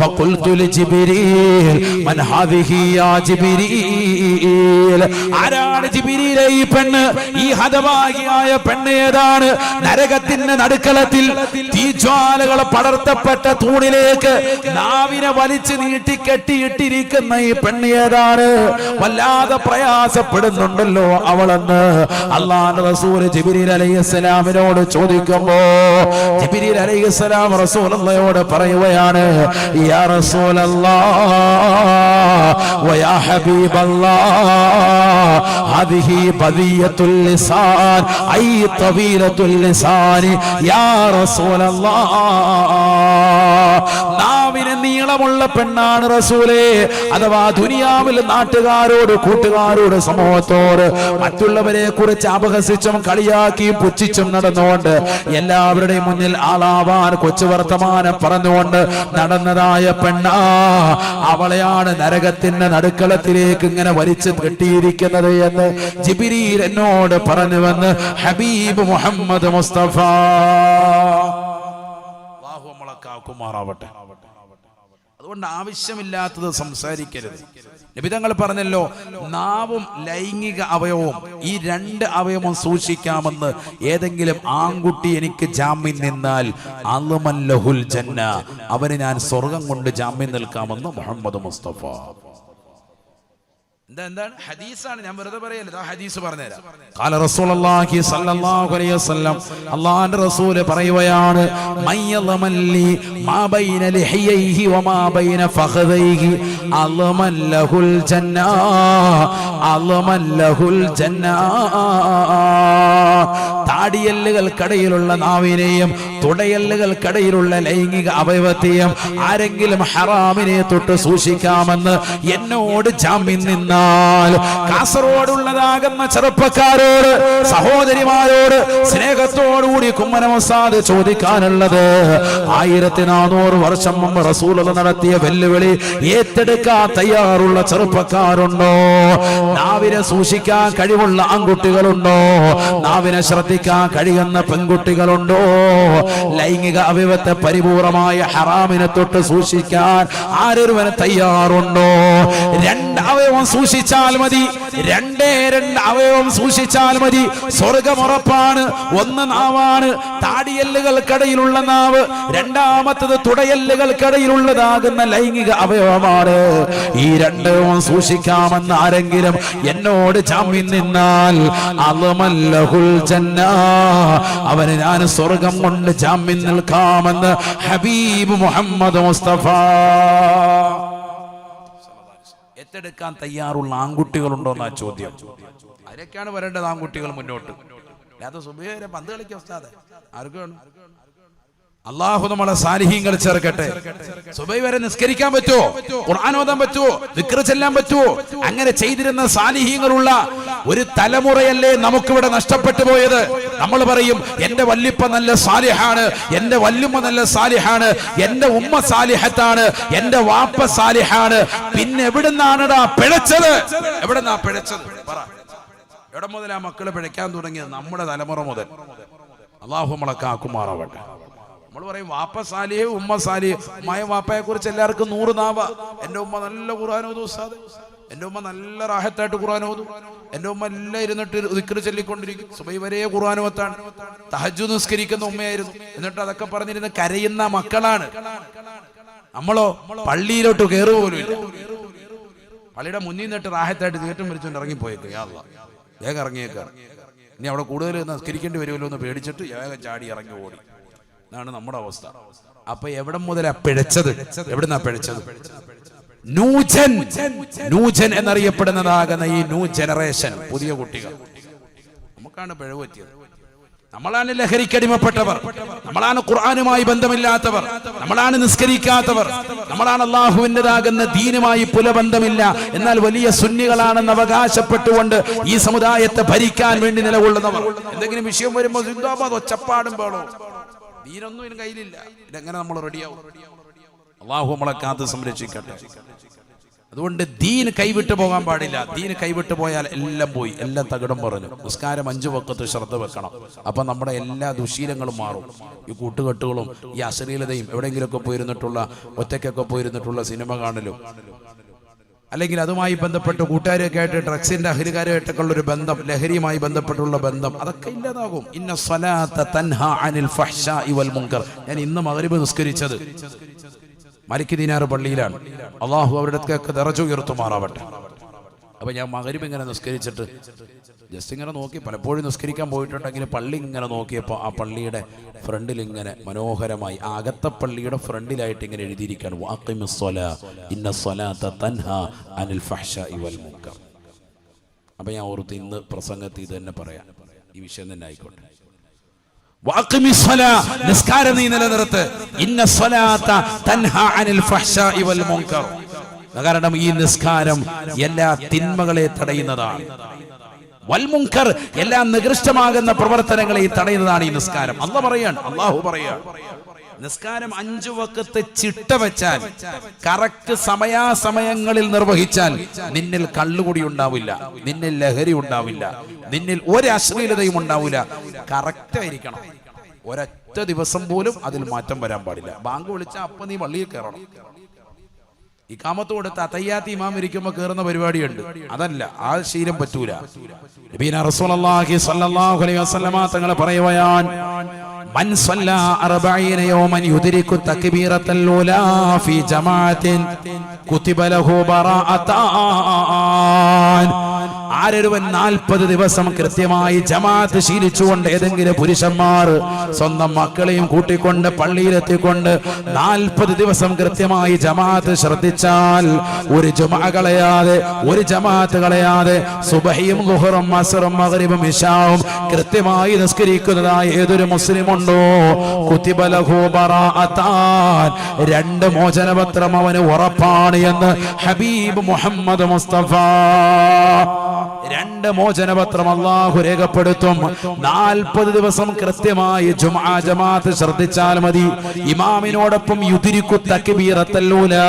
ഫഖുൽതു ലിജിബ്രീൽ മൻ ഹാദിഹി യാ ജിബ്രീൽ. ആരാണ് ജിബ്രീലേ ഈ പെണ്ണ്? ഈ ഹതഭാഗിയായ പെണ്ണ് ഏതാണ്? നരകത്തിന്റെ നടുക്കളത്തിൽ തീജ്വാലകൾ പടർത്തപ്പെട്ട തൂണിലേക്ക് നാവിനെ വലിച്ചു നീട്ടി കെട്ടിയിട്ടിരിക്കുന്ന ഈ പെണ്ണ് ഏതാണ്? വല്ലാതെ പ്രയാസപ്പെടുന്നുണ്ടല്ലോ അവളെന്ന് അല്ലാഹുവിന്റെ റസൂൽ ജിബ്രീൽ അലൈഹിസ്സലാമിനോട് ചോദിക്കുമ്പോ ജിബ്രീൽ അലൈഹിസ്സലാം റസൂലുള്ളാഹിയോട് പറയുകയാണ്, യാ റസൂലല്ലാഹ് വയാ ഹബീബല്ലാഹ് ഹദിഹി ബദിയത്തുൽ ലിസാൻ ഐ തവീലത്തുൽ ലിസാൻ യാ റസൂലല്ലാഹ്. നാവിന് നീളമുള്ള പെണ്ണാണ് റസൂലേ. അഥവാ ദുനിയാവിൽ നാട്ടുകാരോട്, കൂട്ടുകാരോട്, സമൂഹത്തോട് മറ്റുള്ളവരെ കുറിച്ച് അപഹസിച്ചും കളിയാക്കിയും പുച്ഛിച്ചും നടന്നുകൊണ്ട് എല്ലാവരുടെയും മുന്നിൽ ആളാവാൻ കൊച്ചു വർത്തമാനം പറഞ്ഞുകൊണ്ട് നടന്നതായ പെണ്ണാ. അവളെയാണ് നരകത്തിന്റെ നടുക്കളത്തിലേക്ക് ഇങ്ങനെ വലിച്ചു കെട്ടിയിരിക്കുന്നത് എന്ന് ജിബ്രീൽ എന്നോട് പറഞ്ഞുവെന്ന് ഹബീബ് മുഹമ്മദ് മുസ്തഫ. അല്ലാഹു നമ്മളെ കാക്കുമാറാവട്ടെ. അതുകൊണ്ട് ആവശ്യമില്ലാത്തത് സംസാരിക്കരുത്. നബി തങ്ങൾ പറഞ്ഞല്ലോ, നാവും ലൈംഗിക അവയവവും ഈ 2 അവയവവും സൂക്ഷിക്കാമെന്ന് ഏതെങ്കിലും ആൺകുട്ടി എനിക്ക് ജാമ്യം നിന്നാൽ അൽമല്ലഹുൽ ജന്ന, അവന് ഞാൻ സ്വർഗം കൊണ്ട് ജാമ്യം നിൽക്കാമെന്ന് മുഹമ്മദ് മുസ്തഫ. എന്താണ് ഹദീസാണ്, ഞാൻ വെറുതെ പറയല്ല. ഹദീസ് പറഞ്ഞുതരാം. ഖാല റസൂലുള്ളാഹി സ്വല്ലല്ലാഹു അലൈഹി വസല്ലം, അല്ലാഹുവിന്റെ റസൂൽ പറയുകയാണ്, മയ്യളമല്ലി മാ ബൈന ലിഹയൈഹി വമാ ബൈന ഫഖദൈഹി അൽമല്ലഹുൽ ജന്ന അൽമല്ലഹുൽ ജന്ന. താടിയല്ലുകൾക്കിടയിലുള്ള നാവിനെയും തുടയല്ലുകൾക്കിടയിലുള്ള ലൈംഗിക അവയവത്തെയും ആരെങ്കിലും ഹറാമിനെ തൊട്ട് സൂക്ഷിക്കാമെന്ന് എന്നോട് ജാമ്യം നിന്ന കാസർഗോഡുള്ളതാകുന്ന ചെറുപ്പക്കാരോട്, സഹോദരിമാരോട് സ്നേഹത്തോടുകൂടി കുമ്മനമസാദ് ചോദിക്കാനുള്ളത്, 1400 വർഷം മുമ്പ് റസൂലുള്ളാഹി നടത്തിയ വെല്ലുവിളി ഏറ്റെടുക്കാൻ തയ്യാറുള്ള ചെറുപ്പക്കാരുണ്ടോ? നാവിനെ സൂക്ഷിക്കാൻ കഴിവുള്ള ആൺകുട്ടികളുണ്ടോ? നാവിനെ ശ്രദ്ധിക്കാൻ കഴിയുന്ന പെൺകുട്ടികളുണ്ടോ? ലൈംഗിക അവയവത്തെ പരിപൂർണമായ ഹറാമിനെ തൊട്ട് സൂക്ഷിക്കാൻ ആരൊരുവന് തയ്യാറുണ്ടോ? 2 അവയവം സൂക്ഷിച്ചാൽ മതി. 2 അവയവം സൂക്ഷിച്ചാൽ മതി. സ്വർഗമുറപ്പാണ്. 1 നാവാണ്, താടിയല്ലുകൾക്കിടയിലുള്ള നാവ്. 2ാമത്തത് തുടയല്ലുകൾക്കിടയിലുള്ളതാകുന്ന ലൈംഗിക അവയവമാണ്. ഈ 2 സൂക്ഷിക്കാമെന്ന് ആരെങ്കിലും എന്നോട് ജാമ്യം നിന്നാൽ അൽമല്ലഹുൽ ജന്ന, അവന് ഞാൻ സ്വർഗം കൊണ്ട് ജാമ്യം നിൽക്കാമെന്ന് ഹബീബ് മുഹമ്മദ് മുസ്തഫ. ഏറ്റെടുക്കാൻ തയ്യാറുള്ള ആൺകുട്ടികളുണ്ടോ എന്നാ ചോദ്യം. അതിനൊക്കെയാണ് വരേണ്ടത് ആൺകുട്ടികൾ മുന്നോട്ട്. അല്ലാതെ സുബഹിവരെ പന്ത് കളിക്കുക ഉസ്താദ് ആർക്കാണ്? അള്ളാഹു നമ്മളെ സാലിഹീങ്ങൾ ചേർക്കട്ടെ. സുബൈ വരെ നിസ്കരിക്കാൻ പറ്റുമോ? ഖുർആൻ ഓതാൻ പറ്റുമോ? ദിക്ർ ചെല്ലാൻ പറ്റുമോ? അങ്ങനെ ചെയ്തിരുന്ന സാലിഹീങ്ങളുള്ള ഒരു തലമുറയല്ലേ നമുക്കിവിടെ നഷ്ടപ്പെട്ടു പോയത്. നമ്മൾ പറയും എന്റെ വല്ലിപ്പ നല്ല സാലിഹാണ്, എന്റെ വല്ലുമ്മ നല്ല സാലിഹാണ്, എന്റെ ഉമ്മ സാലിഹത്താണ്, എന്റെ വാപ്പ സാലിഹാണ്. പിന്നെ എവിടുന്നാണടാ പിഴച്ചത്? എവിടുന്നാ പിഴച്ചത്? പറ. എവിടെ മുതലാ മക്കള് പിഴയ്ക്കാൻ തുടങ്ങിയത്? നമ്മുടെ തലമുറ മുതൽ. അള്ളാഹു നമ്മളെ കാക്കുമാറാവട്ടെ. നമ്മൾ പറയും വാപ്പ സാലിഹ്, ഉമ്മ സാലിഹ്. ഉമ്മായ വാപ്പയെ കുറിച്ച് എല്ലാവർക്കും 100 നാവ. എന്റെ ഉമ്മ നല്ല ഖുർആൻ ഓതും ഉസ്താദ്, എന്റെ ഉമ്മ നല്ല റാഹത്തായിട്ട് ഖുർആൻ ഓതും, എന്റെ ഉമ്മ എല്ലാം ഇരുന്നിട്ട് ദിക്ർ ചൊല്ലിക്കൊണ്ടിരിക്കും, സുബൈ വരെ ഖുർആൻ ഓത്താണ്, തഹജ്ജുദ് നിസ്കരിക്കുന്ന ഉമ്മയായിരുന്നു. എന്നിട്ട് അതൊക്കെ പറഞ്ഞിരുന്ന് കരയുന്ന മക്കളാണ്. നമ്മളോ പള്ളിയിലോട്ട് കയറു പോലും ഇല്ല. പള്ളിയുടെ മുന്നിൽ നിന്നിട്ട് റാഹത്തായിട്ട് തീറ്റം മരിച്ചുകൊണ്ട് ഇറങ്ങിപ്പോയേക്ക്. യാ അല്ലാഹ്, വേഗം ഇറങ്ങിയേക്കാണ്. ഇനി അവിടെ കൂടുതൽ നിസ്കരിക്കേണ്ടി വരുമല്ലോ എന്ന് പേടിച്ചിട്ട് വേഗം ചാടി ഇറങ്ങി ഓടി. ഇതാണ് നമ്മുടെ അവസ്ഥ. അപ്പൊ എവിടെ മുതലാ പിഴച്ചത്? എവിടുന്നാ പിഴച്ചത്? നൂജൻ എന്നറിയപ്പെടുന്നതാകുന്ന ഈ ന്യൂ ജനറേഷൻ, പുതിയ കുട്ടികൾ, നമുക്കാണ് പിഴവ് പറ്റിയത്. നമ്മളാണ് ലഹരിക്കടിമപ്പെട്ടവർ, നമ്മളാണ് ഖുർആനുമായി ബന്ധമില്ലാത്തവർ, നമ്മളാണ് നിസ്കരിക്കാത്തവർ, നമ്മളാണ് അള്ളാഹുവിൻ്റെതാകുന്ന ദീനുമായി പുലബന്ധമില്ല, എന്നാൽ വലിയ സുന്നികളാണെന്ന് അവകാശപ്പെട്ടുകൊണ്ട് ഈ സമുദായത്തെ ഭരിക്കാൻ വേണ്ടി നിലകൊള്ളുന്നവർ. എന്തെങ്കിലും വിഷയം വരുമ്പോൾ സിന്ദാബാദ് ഒച്ചപ്പാടും വേണോ? ദീനൊന്നും ഇതിന് കയ്യിലില്ല. ഇതെങ്ങനെ നമ്മൾ റെഡിയാവും? അള്ളാഹു നമ്മളെ കാത്ത് സംരക്ഷിക്കട്ടെ. അതുകൊണ്ട് ദീൻ കൈവിട്ടു പോകാൻ പാടില്ല. ദീൻ കൈവിട്ടു പോയാൽ എല്ലാം പോയി, എല്ലാം തകിടം പറഞ്ഞു. നിസ്കാരം 5 വഖത്ത് ശ്രദ്ധ വെക്കണം. അപ്പൊ നമ്മുടെ എല്ലാ ദുശീലങ്ങളും മാറും. ഈ കൂട്ടുകെട്ടുകളും ഈ അശ്ലീലതയും, എവിടെയെങ്കിലുമൊക്കെ പോയിരുന്നിട്ടുള്ള, ഒറ്റയ്ക്കൊക്കെ പോയിരുന്നിട്ടുള്ള സിനിമ കാണലും, അല്ലെങ്കിൽ അതുമായി ബന്ധപ്പെട്ട് കൂട്ടുകാരൊക്കെ ആയിട്ട് ഡ്രഗ്സിന്റെ അഹരികാരുമായിട്ടൊക്കെ ഉള്ളൊരു ബന്ധം, ലഹരിയുമായി ബന്ധപ്പെട്ടുള്ള ബന്ധം, അതൊക്കെ ഇല്ലാതാകും. ഇന്ന സ്വലാത്ത തൻഹാ അനിൽ ഫഹ്ശാഇ വൽ മുൻകർ. ഞാൻ ഇന്ന് മഗ്രിബ് നിസ്കരിച്ചത് മലിക് ദീനാർ പള്ളിയിലാണ്. അള്ളാഹു അവരുടെയൊക്കെ ദറജ ഉയർത്തുമാറാവട്ടെ. അപ്പൊ ഞാൻ മഗ്രിബ് ഇങ്ങനെ നിസ്കരിച്ചിട്ട് ജസ്റ്റ് ഇങ്ങനെ നോക്കി, പലപ്പോഴും നിസ്കരിക്കാൻ പോയിട്ടുണ്ടെങ്കിൽ പള്ളി ഇങ്ങനെ നോക്കിയപ്പോൾ ആ പള്ളിയുടെ ഫ്രണ്ടിൽ ഇങ്ങനെ മനോഹരമായി, അകത്തെ പള്ളിയുടെ ഫ്രണ്ടിലായിട്ട് ഇങ്ങനെ എഴുതിയിരിക്കുകയാണ്, വഅഖിമിസ് സ്വലാ ഇന്ന സ്വലാത്ത തൻഹാ അനിൽ ഫഹ്ശാഇ വൽ മുൻകർ. അപ്പൊ ഞാൻ ഓർത്ത് ഇന്ന് പ്രസംഗത്തിൽ ഇത് തന്നെ പറയാം, ഈ വിഷയം തന്നെ ആയിക്കോട്ടെ. നിസ്കാരം നീ നിലനിർത്ത്. ഇന്ന സ്വലാത്ത തൻഹാ അനിൽ ഫഹ്ശാഇ വൽ മുൻകർ. കാരണം ഈ നിസ്കാരം എല്ലാ തിന്മകളെ തടയുന്നതാണ്. വൽ മുൻകർ, എല്ലാ നികൃഷ്ടമാകുന്ന പ്രവർത്തനങ്ങളെ തടയുന്നതാണ് ഈ നിസ്കാരം. അല്ലാഹു പറയാണ്, നിസ്കാരം 5 വഖത്ത് ചിട്ട വെച്ചാൽ, കറക്റ്റ് സമയാസമയങ്ങളിൽ നിർവഹിച്ചാൽ നിന്നിൽ കള്ളുകുടി ഉണ്ടാവില്ല, നിന്നിൽ ലഹരി ഉണ്ടാവില്ല, നിന്നിൽ ഒരു അശ്ലീലതയും ഉണ്ടാവില്ല. കറക്റ്റ് ആയിരിക്കണം. ഒരൊറ്റ ദിവസം പോലും അതിൽ മാറ്റം വരാൻ പാടില്ല. ബാങ്ക് വിളിച്ചാൽ അപ്പൊ നീ പള്ളിയിൽ കയറണം. ഇഖാമത്ത് കൊടുത്ത് അത്തയ്യാത്ത് ഇമാം ഇരിക്കുമ്പോൾ കയറുന്ന പരിപാടിയുണ്ട്, അതല്ല, ആ ശീലം പറ്റൂല. നബീന റസൂലുള്ളാഹി സ്വല്ലല്ലാഹു അലൈഹി വസല്ലമ തങ്ങൾ പറയുകയാണ്, മൻ സ്വല്ല 40 യൗമൻ യുദ്രികു തക്ബീറത്തൽ ഊലാ ഫീ ജമാഅത്തിൻ കുതിബ ലഹു ബറാഅത്താൻ. ആരൊരുവൻ 40 ദിവസം കൃത്യമായി ജമാഅത്ത് ശീലിച്ചുകൊണ്ട്, ഏതെങ്കിലും പുരുഷന്മാർ സ്വന്തം മക്കളെയും കൂട്ടിക്കൊണ്ട് പള്ളിയിലെത്തിക്കൊണ്ട് 40 ദിവസം കൃത്യമായി ജമാഅത്ത് ശ്രദ്ധിച്ചാൽ, ഒരു ജുമുഅ കളയാതെ, ഒരു ജമാഅത്ത് കളയാതെ, സുബഹിയും ളുഹറും അസ്റും മഗ്രിബും ഇശാഉം കൃത്യമായി നിസ്കരിക്കുന്നതായ ഏതൊരു മുസ്ലിമുണ്ടോ, കുതിബ ലഹു ബറാഅത്താൻ, 2 മോചനപത്രം അവന് ഉറപ്പാണ് എന്ന് ഹബീബ് മുഹമ്മദ് മുസ്തഫ. 2 മോചനപത്രം അല്ലാഹു രേഖപ്പെടുത്തും. 40 ദിവസം കൃത്യമായി ജുമുഅ ജമാഅത്ത് ശ്രദ്ധിച്ചാൽ മതി. ഇമാമിനോടൊപ്പം യുദ്രികു തക്ബീറത്തുൽ ഊലാ,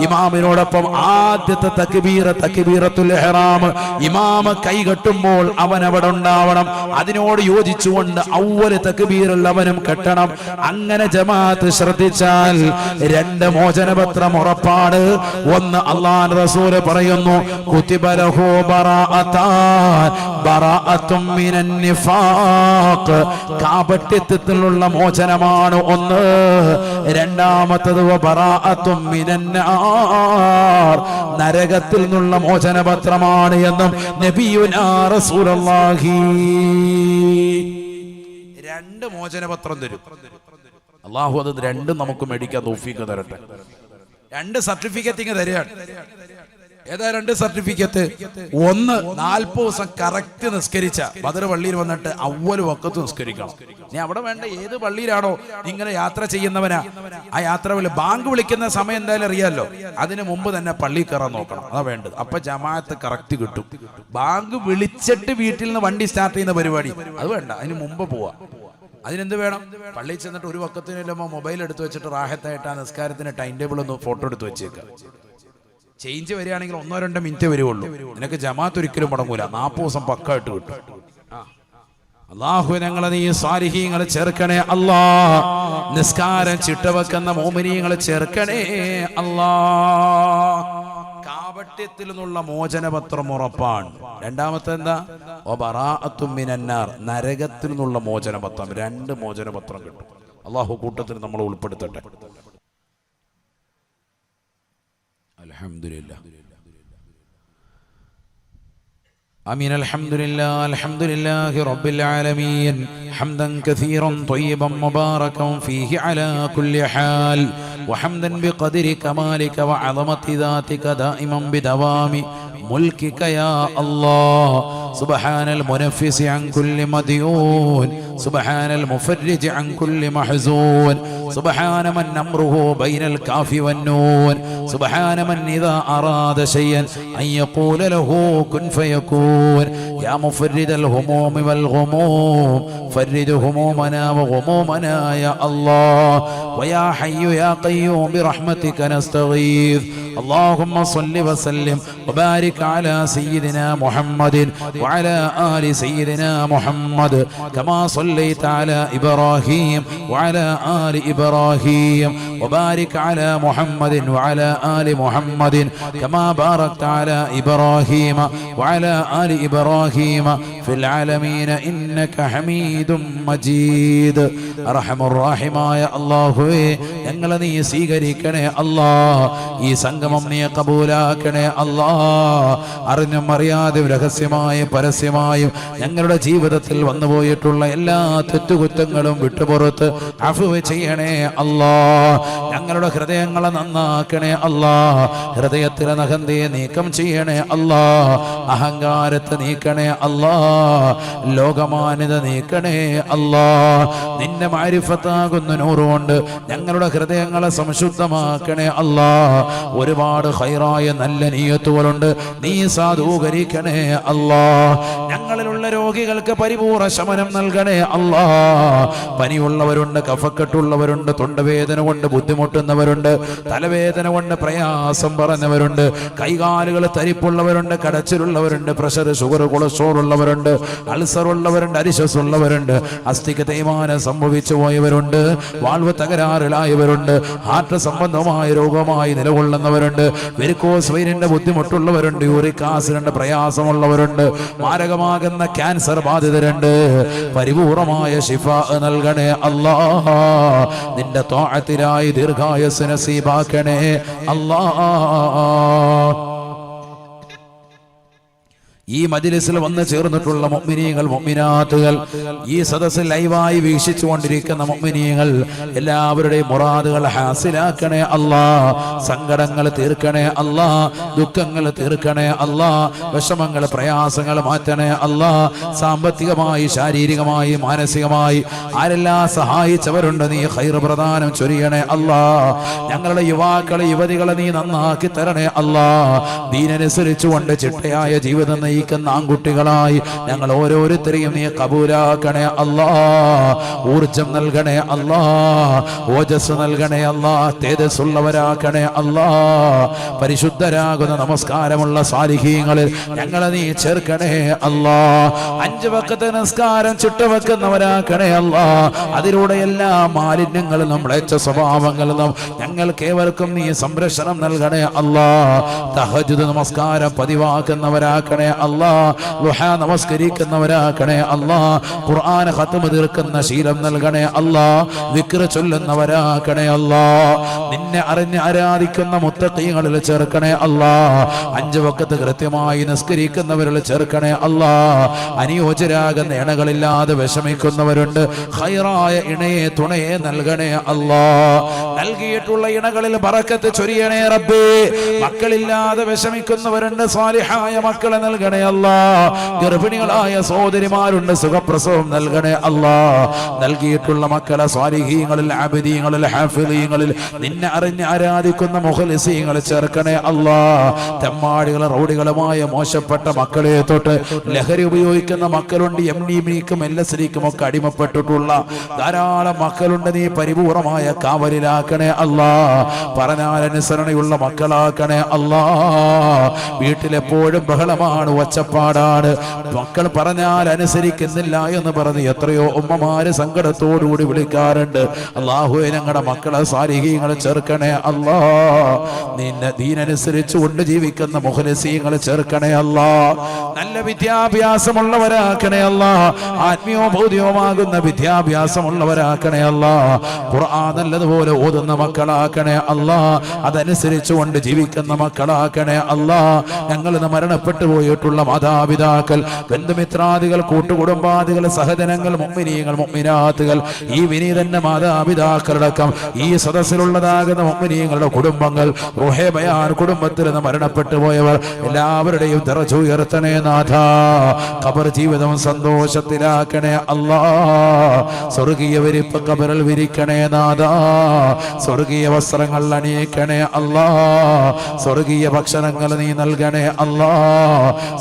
ഇമാമിനോടൊപ്പം ആദ്യത്തെ തക്ബീറത്തുൽ ഇഹ്റാം, ഇമാം കൈകെട്ടുമ്പോൾ അവൻ അവിടെ ഉണ്ടാവണം. അതിനോട് യോജിച്ചുകൊണ്ട് അവ്വൽ തക്ബീറിൽ അവനും കെട്ടണം. അങ്ങനെ ജമാഅത്ത് ശ്രദ്ധിച്ചാൽ 2 മോചനപത്രം ഉറപ്പാണ്. ഒന്ന്, അല്ലാഹുവിന്റെ റസൂൽ പറയുന്നു, കുതിബ ലഹു ബറാഅത്തും മിനൻ നിഫാഖ്, കാപട്യത്തിലുള്ള മോചനമാണ് ഒന്ന്. രണ്ടാമത്തത് ബറാഅത്തും മിനൻ നാർ, നരകത്തിൽ നിന്നുള്ള മോചനപത്രമാണ് എന്നും നബിയുനാ റസൂലുള്ളാഹി. 2 മോചനപത്രം തരും അല്ലാഹു. അത് 2 നമുക്ക് മേടിക്കാൻ തൗഫീഖ് തരട്ടെ. 2 സർട്ടിഫിക്കറ്റ് ഇങ്ങ് തരികയാണ്. ഏതാ 2 സർട്ടിഫിക്കറ്റ്? ഒന്ന് 40 ദിവസം കറക്റ്റ് നിസ്കരിച്ച ബദർ പള്ളിയിൽ വന്നിട്ട് അവ്വൽ വഖത്ത് നിസ്കരിക്കണം. നീ അവിടെ വേണ്ട ഏത് പള്ളിയിലാണോ ഇങ്ങനെ യാത്ര ചെയ്യുന്നവനാ, ആ യാത്ര ബാങ്ക് വിളിക്കുന്ന സമയം എന്തായാലും അറിയാമല്ലോ, അതിന് മുമ്പ് തന്നെ പള്ളി കയറാൻ നോക്കണം. അതാ വേണ്ടത്. അപ്പൊ ജമാഅത്ത് കറക്റ്റ് കിട്ടും. ബാങ്ക് വിളിച്ചിട്ട് വീട്ടിൽ നിന്ന് വണ്ടി സ്റ്റാർട്ട് ചെയ്യുന്ന പരിപാടി അത് വേണ്ട, അതിന് മുമ്പ് പോവാ. അതിനെന്ത് വേണം? പള്ളിയിൽ ചെന്നിട്ട് ഒരു വക്കത്തിനെല്ലാം മൊബൈൽ എടുത്ത് വെച്ചിട്ട് റാഹത്തായിട്ട് ആ നിസ്കാരത്തിന് ടൈം ടേബിൾ ഒന്ന് ഫോട്ടോ എടുത്ത് വെച്ചേക്കുക. ചേഞ്ച് വരികയാണെങ്കിൽ 1-2 മിനിറ്റ് വരുവുള്ളൂ. നിനക്ക് ജമാഅത്ത് ഒരിക്കലും മുടങ്ങൂല. 40 ദിവസം പക്കായിട്ട് കിട്ടും. അല്ലാഹു ഞങ്ങളെ നീ സാലിഹീങ്ങളെ ചേർക്കണേ അല്ലാ. നിസ്കാരം ചിട്ടവെക്കുന്ന മോമിനീങ്ങളെ ചേർക്കണേ അല്ലാ. കാപട്യത്തിൽ നിന്നുള്ള മോചനപത്രം ഉറപ്പാണ്. രണ്ടാമത്തെ എന്താ? വബറാഅത്തും മിനന്നാർ, നരകത്തിൽ നിന്നുള്ള മോചനപത്രം. 2 മോചനപത്രം കിട്ടും. അല്ലാഹു കൂട്ടത്തിൽ നമ്മൾ ഉൾപ്പെടുത്തട്ടെ. അൽഹംദുലില്ലാഹ്. آمين. الحمد لله رب العالمين حمدا كثيرا طيبا مباركا فيه على كل حال وحمدا بقدر كمالك وعظمة ذاتك دائما بدوام ملكك يا الله. سبحان المنفس عن كل مديون، سبحان المفرج عن كل محزون، سبحان من أمره بين الكاف والنون، سبحان من إذا أراد شيئا أن يقول له كن فيكون. يا مفرد الهموم والغموم فرد همومنا وغمومنا يا الله. ويا حي يا قيوم برحمتك نستغيث. اللهم صل وسلم وبارك على سيدنا محمد وعلى آل سيدنا محمد كما صليت على إبراهيم وعلى آل إبراهيم وبارك على محمد وعلى آل محمد كما باركت على إبراهيم وعلى آل إبراهيم في العالمين إنك حميد مجيد. أرحم الراحمين يا الله ഞങ്ങളെ നീ സ്വീകരിക്കണേ അല്ലാ. ഈ സംഗമം നീ കബൂലാക്കണേ അല്ലാ. അറിഞ്ഞും അറിയാതെ രഹസ്യമായും പരസ്യമായും ഞങ്ങളുടെ ജീവിതത്തിൽ വന്നുപോയിട്ടുള്ള എല്ലാ തെറ്റുകുറ്റങ്ങളും വിട്ടുപുറത്ത് അഫ്വ് ചെയ്യണേ അല്ലാ. ഞങ്ങളുടെ ഹൃദയങ്ങളെ നന്നാക്കണേ അല്ലാ. ഹൃദയത്തിലെ നഖന്തയെ നീക്കം ചെയ്യണേ അല്ലാ. അഹങ്കാരത്തെ നീക്കണേ അല്ലാ. ലോകമാന്യത നീക്കണേ അല്ലാ. നിന്റെ മാരിഫത്താകുന്ന നൂറുകൊണ്ട് ഞങ്ങളുടെ ഹൃദയങ്ങളെ സംശുദ്ധമാക്കണേ അല്ലാ. ഒരുപാട് ഖൈറായ നല്ല നിയ്യത്തുകളുണ്ട്, നീ സാധൂകരിക്കണേ അല്ലാ. ഞങ്ങളിലുള്ള രോഗികൾക്ക് പരിപൂർണ ശമനം നൽകണേ അല്ലാ. പനിയുള്ളവരുണ്ട്, കഫക്കെട്ടുള്ളവരുണ്ട്, തൊണ്ടവേദന കൊണ്ട് ബുദ്ധിമുട്ടുന്നവരുണ്ട്, തലവേദന കൊണ്ട് പ്രയാസം പറഞ്ഞവരുണ്ട്, കൈകാലുകൾ തരിപ്പുള്ളവരുണ്ട്, കടച്ചിലുള്ളവരുണ്ട്, പ്രഷർ ഷുഗർ കൊളസ്ട്രോൾ ഉള്ളവരുണ്ട്, അൾസർ ഉള്ളവരുണ്ട്, അരിശസ് ഉള്ളവരുണ്ട്, അസ്ഥിക്ക് തേയ്മാനം സംഭവിച്ചു പോയവരുണ്ട്, വാൾവ് തകരാറിലായവരുണ്ട്, ഹാർട്ട് സംബന്ധമായ രോഗമായി നിലകൊള്ളുന്നവരുണ്ട്, വെരിക്കോസ് വെയിനിന്റെ ബുദ്ധിമുട്ടുള്ളവരുണ്ട്, യൂറിക് ആസിഡിന്റെ പ്രയാസമുള്ളവരുണ്ട്, മാരകമാകുന്ന ക്യാൻസർ ബാധിതരുണ്ട്. പരിപൂർണമായ ശിഫാ നൽകണേ അല്ലാ. നിന്റെ ത്വാഅത്തിലായി ദീർഘായുസ്സ് നസീബാക്കണേ അല്ലാ. ഈ മജ്‌ലിസിൽ വന്ന് ചേർന്നിട്ടുള്ള മുഅ്മിനീങ്ങൾ മുഅ്മിനാത്തുകൾ, ഈ സദസ്സിൽ ലൈവായി വീക്ഷിച്ചുകൊണ്ടിരിക്കുന്ന മുഅ്മിനീങ്ങൾ എല്ലാവരുടെയും മുറാദുകൾ ഹാസിലാക്കണേ അല്ലാ. സങ്കടങ്ങൾ തീർക്കണേ അല്ലാ. ദുഃഖങ്ങൾ തീർക്കണേ അല്ലാ. വിഷമങ്ങൾ പ്രയാസങ്ങൾ മാറ്റണേ അല്ലാ. സാമ്പത്തികമായി ശാരീരികമായി മാനസികമായി ആരെല്ലാം സഹായിച്ചവരുണ്ട്, നീ ഖൈർ പ്രദാനം ചൊരിയണേ അല്ലാ. ഞങ്ങളുടെ യുവാക്കളെ യുവതികളെ നീ നന്നാക്കി തരണേ അല്ലാ. ദീനനുസരിച്ചുകൊണ്ട് ചിട്ടയായ ജീവിതം നയിക്കുന്ന ആൺകുട്ടികളായി ഞങ്ങൾ ഓരോരുത്തരെയും നീ കബൂലാക്കണേ അല്ലാ. ഊർജം നൽകണേ അല്ലാ. ഓജസ് നൽകണേ അല്ലാ. തേജസ്സുള്ളവരാക്കണേ അല്ലാ. പരിശുദ്ധരാകുന്ന നമസ്കാരമുള്ള സാലിഹീങ്ങളിൽ ഞങ്ങളെ നീ ചേർക്കണേ അല്ലാ. 5 വഖത്ത് നമസ്കാരം ചുട്ടുവെക്കുന്നവരാക്കണേ അല്ലാ. അതിലൂടെ എല്ലാ മാലിന്യങ്ങളും നമ്മളേച്ച സ്വഭാവങ്ങളും ഞങ്ങൾക്കേവർക്കും നീ സംരക്ഷണം നൽകണേ അല്ലാ. തഹജ്ജുദ് നമസ്കാരം പതിവാക്കുന്നവരാക്കണേ അല്ലാ. ദുഹാ നമസ്കരിക്കുന്നവരാക്കണേ അല്ലാ. ഖുർആൻ ഖത്മ് തീർക്കുന്ന ശീലം നൽകണേ അല്ലാ. ദിക്ർ ചൊല്ലുന്നവരാക്കണേ അല്ലാ. നിന്നെ അറിഞ്ഞ് ആരാധിക്കുന്ന മുത്തഖീങ്ങളിൽ ചേർക്കണേ അല്ലാ. 5 വഖത്ത് കൃത്യമായി നിസ്കരിക്കുന്നവരിൽ ചേർക്കണേ അല്ലാ. അനുയോജ്യരാകുന്ന ഇണകളില്ലാതെ വിഷമിക്കുന്നവരുണ്ട്, ഖൈറായ ഇണയെ തുണയെ നൽകണേ അല്ലാ. നൽകിയിട്ടുള്ള ഇണകളിൽ ബറക്കത്ത് ചൊരിയണേ റബ്ബേ. മക്കളില്ലാതെ വിഷമിക്കുന്നവരുണ്ട്, സ്വാലിഹായ മക്കളെ നൽകണേ അല്ലാ. ഗർഭിണികളായ സഹോദരിമാരുണ്ട്, സുഖപ്രസവം നൽകണേ അല്ലാ. നൽകിയിട്ടുള്ള മക്കളെ സ്വാലിഹീങ്ങളിൽ, അബദീങ്ങളിൽ, ഹാഫിളീങ്ങളിൽ നിന്നെ അറിഞ്ഞ് ആരാധിക്കുന്ന മുഖ്ലിസീങ്ങൾ ചേർക്കണേ അല്ലാ. തെമ്മാടികൾ, റൗഡികളുമായ മോശപ്പെട്ട മക്കളെ തൊട്ട് ലഹരി ഉപയോഗിക്കുന്ന മക്കളുണ്ട്, MDMക്കും LSDക്കും ഒക്കെ അടിമപ്പെട്ടിട്ടുള്ള ധാരാളം മക്കളുണ്ട്. നീ പരിപൂർണമായ കാവലിലാക്കണേ അല്ലാ. പറഞ്ഞാൽ അനുസരണയുള്ള മക്കളാക്കണേ അല്ലാ. വീട്ടിലെപ്പോഴും ബഹളമാണ്, ഒച്ചപ്പാടാണ്, മക്കൾ പറഞ്ഞാൽ അനുസരിക്കുന്നില്ല എന്ന് പറഞ്ഞ് എത്രയോ ഉമ്മമാര് സങ്കടത്തോടുകൂടി വിളിക്കാറുണ്ട്. അല്ലാഹുവേ, ഞങ്ങളുടെ മക്കളെ സാലിഹീങ്ങൾ ചേർക്കണേ അല്ലാ. നിന്നെ ദീനനുസരിച്ച് കൊണ്ട് ജീവിക്കുന്ന മുഖ്ലിസീങ്ങൾ ചേർക്കണേ അല്ലാ. നല്ല വിദ്യാഭ്യാസമുള്ളവരാക്കണേ അല്ലാ. ആത്മീയോ ഭൗതികവുമാകുന്ന വിദ്യാഭ്യാസമുള്ളവരാക്കണേ അല്ലാ. ഖുർആൻ നല്ലതുപോലെ ഓതുന്ന മക്കളാക്കണേ അല്ലാ. അതനുസരിച്ച് കൊണ്ട് ജീവിക്കുന്ന മക്കളാക്കണേ അല്ലാ. ഞങ്ങൾ ഇന്ന് മരണപ്പെട്ടു പോയിട്ടുള്ള മാതാപിതാക്കൾ, ബന്ധുമിത്രാദികൾ, കൂട്ടുകുടുംബാദികൾ, സഹജനങ്ങൾ, മുഅ്മിനീങ്ങൾ, മുഅ്മിനാത്തുകൾ, ഈ വിനീതന്റെ മാതാപിതാക്കളടക്കം ഈ സദസ്സിലുള്ളതാകുന്ന മുഅ്മിനീങ്ങളുടെ കുടുംബങ്ങൾ, റൂഹേ ബയാൻ കുടുംബത്തിൽ നിന്ന് മരണപ്പെട്ടു പോയവർ എല്ലാവരുടെയും ദറജ ഉയർത്തണേ നാഥാ. ഖബർ ജീവിതം സന്തോഷത്തിലാക്കണേ അല്ലാ. സ്വർഗീയ വിരിപ്പ് ഖബറിൽ വിരിക്കണേ നാഥാ. സ്വർഗീയ വസ്ത്രങ്ങൾ അണിയിക്കണേ അല്ലാ. സ്വർഗീയ ഭക്ഷണങ്ങൾ നീ നൽകണേ അല്ലാ.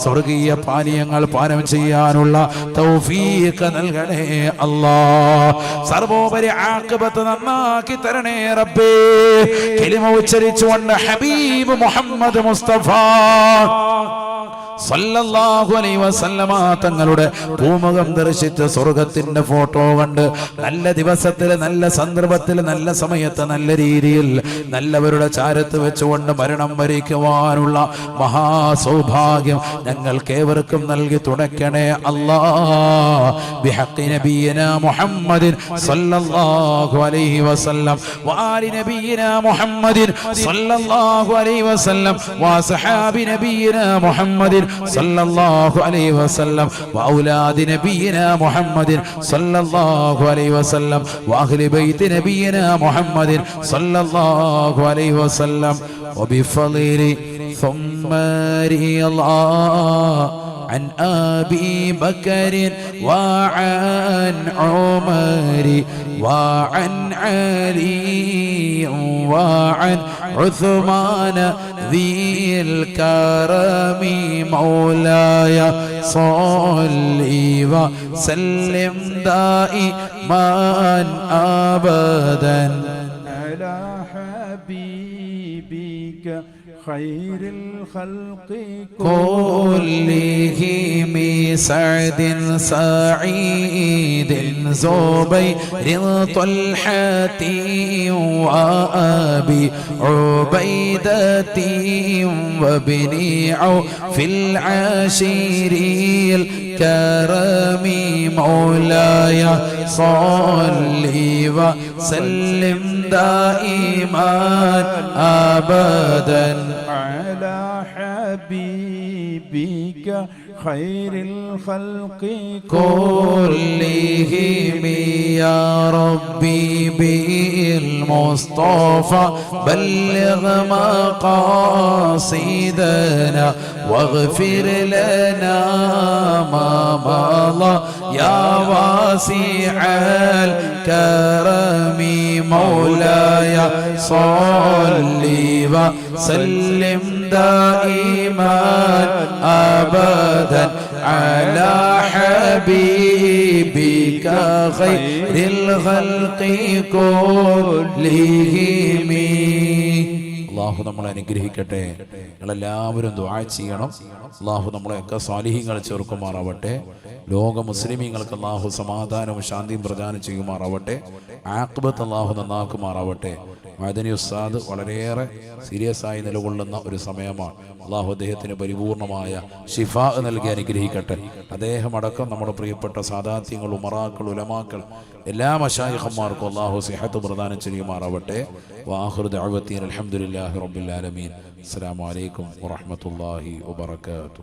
സ്വർഗീയ പാനീയങ്ങൾ പാനം ചെയ്യാനുള്ള തൗഫീഖ് നൽകണേ അല്ലാ. സർവോപരി ആഖിബത്ത് നന്നാക്കി തരണേ റബ്ബേ. കലിമ ഉച്ചരിച്ചുകൊണ്ട് ഹബീബ് മുഹമ്മദ് മുസ്തഫ സല്ലല്ലാഹു അലൈഹി വസല്ലമ തങ്ങളുടെ പൂമുഖം ദർശിച്ച് സ്വർഗത്തിന്റെ ഫോട്ടോ കണ്ട് നല്ല ദിവസത്തിൽ, നല്ല സന്ദർഭത്തിൽ, നല്ല സമയത്ത്, നല്ല രീതിയിൽ നല്ലവരുടെ ചാരത്ത് വെച്ചുകൊണ്ട് മരണം വരിക്കുവാനുള്ള മഹാസൗഭാഗ്യം ഞങ്ങൾക്കേവർക്കും നൽകി തുണയ്ക്കണേ അല്ലാ. ബിഹഖി നബിയിനാ മുഹമ്മദിൻ സല്ലല്ലാഹു അലൈഹി വസല്ലം വആലി നബിയിനാ മുഹമ്മദിൻ സല്ലല്ലാഹു അലൈഹി വസല്ലം വസഹാബി നബിയിനാ മുഹമ്മദിൻ സല്ലല്ലാഹു അലൈഹി വസല്ലം വഔലാദി നബിയിനാ മുഹമ്മദിൻ സല്ലല്ലാഹു അലൈഹി വസല്ലം വഅഹ്ലി ബൈത്തി നബിയിനാ മുഹമ്മദിൻ സല്ലല്ലാഹു അലൈഹി വസല്ലം വബിഫളിലി ثم الله عن أبي بكر وعن عمر وعن علي وعن عثمان ذي الكرم مولاي صل وسلم دائما أبدا على حبيبك خير الخلق كلهم سعد سعيد زبير طلحة وأبي عبيدة وابن عوف العشير الكرم مولاي صل وسلم دائما أبدا على حبيبك خير الخلق كلهم يا ربي بالمصطفى بلغ مقاصدنا واغفر لنا ما مضى يا واسع الكرم مولاي صل وسلم دائما أبدا على حبيبك خير الخلق كلهم. അല്ലാഹു നമ്മളെ അനുഗ്രഹിക്കട്ടെ. നിങ്ങളെല്ലാവരും ദുആ ചെയ്യണം. അല്ലാഹു നമ്മളെയൊക്കെ സാലിഹീങ്ങൾ ചേർക്കുമാറാവട്ടെ. ലോക മുസ്ലിമീങ്ങൾക്ക് അല്ലാഹു സമാധാനവും ശാന്തിയും പ്രദാനം ചെയ്യുമാറാവട്ടെ. ആഖിബത്ത് അല്ലാഹു നന്നാക്കുമാറാവട്ടെ. മദനി ഉസ്താദ് വളരെയേറെ സീരിയസ് ആയി നിലകൊള്ളുന്ന ഒരു സമയമാണ്. അല്ലാഹു അദ്ദേഹത്തിന് പരിപൂർണമായ ശിഫാ നൽകി അനുഗ്രഹിക്കട്ടെ. അദ്ദേഹം അടക്കം നമ്മുടെ പ്രിയപ്പെട്ട സാദാത്യങ്ങൾ, ഉമറാക്കൾ, ഉലമാക്കൾ, എല്ലാ മശായിഖന്മാർക്കും അല്ലാഹു സിഹത്ത് പ്രദാനം ചെയ്യുമാറാവട്ടെ. വആഖിറു ദഅവതീന അൽഹംദുലില്ലാഹി റബ്ബിൽ ആലമീൻ. അസ്സലാമു അലൈക്കും വറഹ്മത്തുള്ളാഹി വബറകാതുഹു.